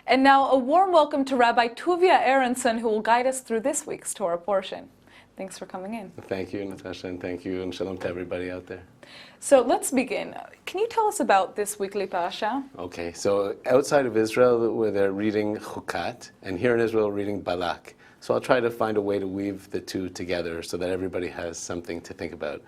And now a warm welcome to Rabbi TUVIA AHRONSON, who will guide us through this week's Torah portion. Thanks for coming in. Thank you, Natasha, and thank you, and shalom to everybody out there. So let's begin. Can you tell us about this weekly PARSHA? Okay, so outside of Israel, where they're reading Chukat, and here in Israel, reading Balak. So I'll try to find a way to weave the two together so that everybody has something to think about.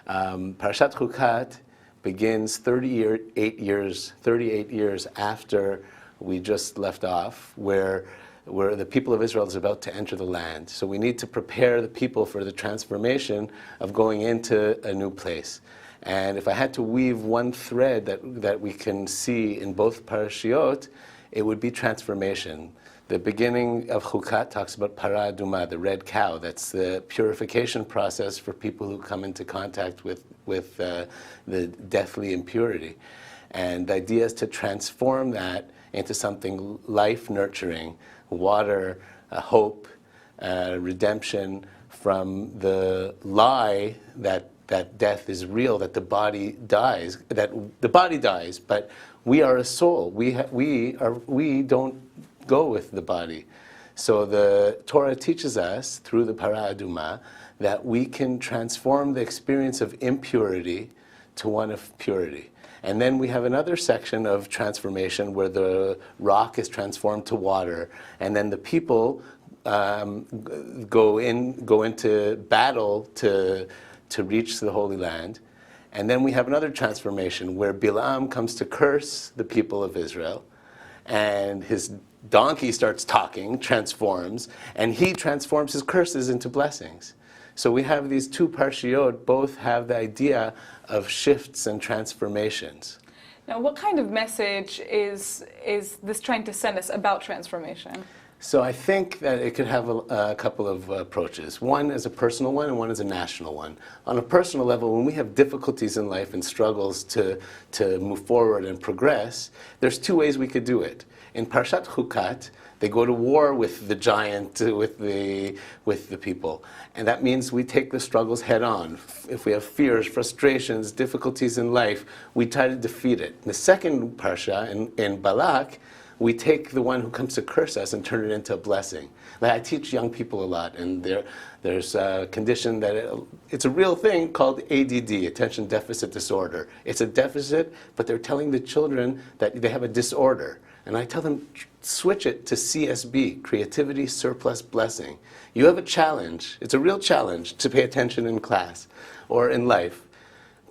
Parashat Chukat begins 38 years after we just left off, where the people of Israel is about to enter the land. So we need to prepare the people for the transformation of going into a new place. And if I had to weave one thread that we can see in both parashiot, it would be transformation. The beginning of Chukat talks about para aduma, the red cow. That's the purification process for people who come into contact with the deathly impurity. And the idea is to transform that into something life-nurturing, water, hope, redemption from the lie that death is real, that the body dies, but we are a soul. We don't go with the body. So the Torah teaches us through the para aduma that we can transform the experience of impurity to one of purity. And then we have another section of transformation where the rock is transformed to water, and then the people go into battle to reach the Holy Land. And then we have another transformation where Bilam comes to curse the people of Israel, and his donkey starts talking, transforms, and he transforms his curses into blessings. So we have these two parshiot, both have the idea of shifts and transformations. Now, what kind of message is this trying to send us about transformation? So I think that it could have a couple of approaches. One is a personal one and one is a national one. On a personal level, when we have difficulties in life and struggles to move forward and progress, there's two ways we could do it. In Parshat Chukat, they go to war with the giant, with the people. And that means we take the struggles head on. If we have fears, frustrations, difficulties in life, we try to defeat it. In the second Parsha, in Balak, we take the one who comes to curse us and turn it into a blessing. Like I teach young people a lot, and there's a condition that it's a real thing called ADD, Attention Deficit Disorder. It's a deficit, but they're telling the children that they have a disorder. And I tell them, switch it to CSB, Creativity Surplus Blessing. You have a challenge. It's a real challenge to pay attention in class or in life,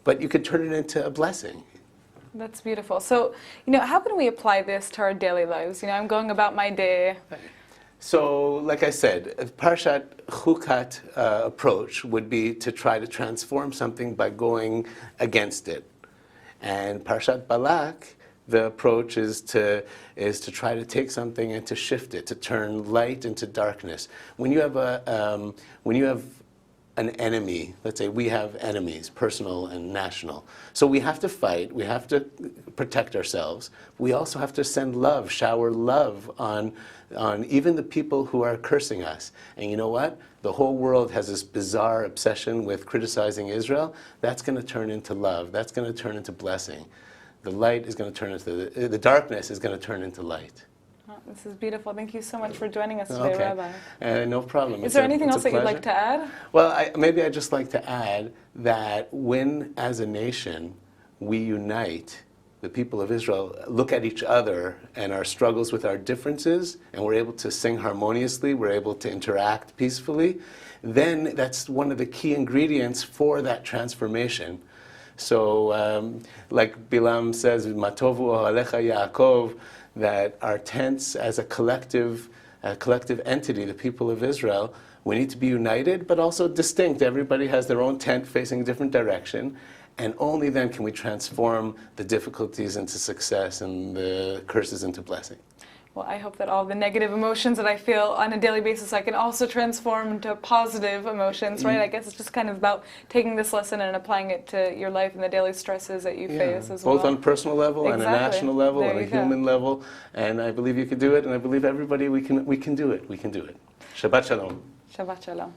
but you could turn it into a blessing. That's beautiful. So, how can we apply this to our daily lives? I'm going about my day. So, like I said, a Parshat Chukat approach would be to try to transform something by going against it. And Parshat Balak, the approach is to try to take something and to shift it, to turn light into darkness. When you have an enemy, let's say we have enemies, personal and national. So we have to fight, we have to protect ourselves. We also have to send love, shower love on even the people who are cursing us. And you know what? The whole world has this bizarre obsession with criticizing Israel. That's going to turn into love. That's going to turn into blessing. The light is going to turn into, the darkness is going to turn into light. Oh, this is beautiful. Thank you so much for joining us today, Rabbi. No problem. Is there anything else that you'd like to add? Well, maybe I'd just like to add that when, as a nation, we unite, the people of Israel look at each other and our struggles with our differences, and we're able to sing harmoniously, we're able to interact peacefully, then that's one of the key ingredients for that transformation. So, like Bilam says, Matovu Ohalecha Yaakov, that our tents as a collective entity, the people of Israel, we need to be united, but also distinct. Everybody has their own tent facing a different direction, and only then can we transform the difficulties into success and the curses into blessing. Well, I hope that all the negative emotions that I feel on a daily basis, I can also transform into positive emotions, right? I guess it's just kind of about taking this lesson and applying it to your life and the daily stresses that you face as well. Both on a personal level and a national level and a human level. And I believe you can do it, and I believe everybody, we can do it. We can do it. Shabbat Shalom. Shabbat Shalom.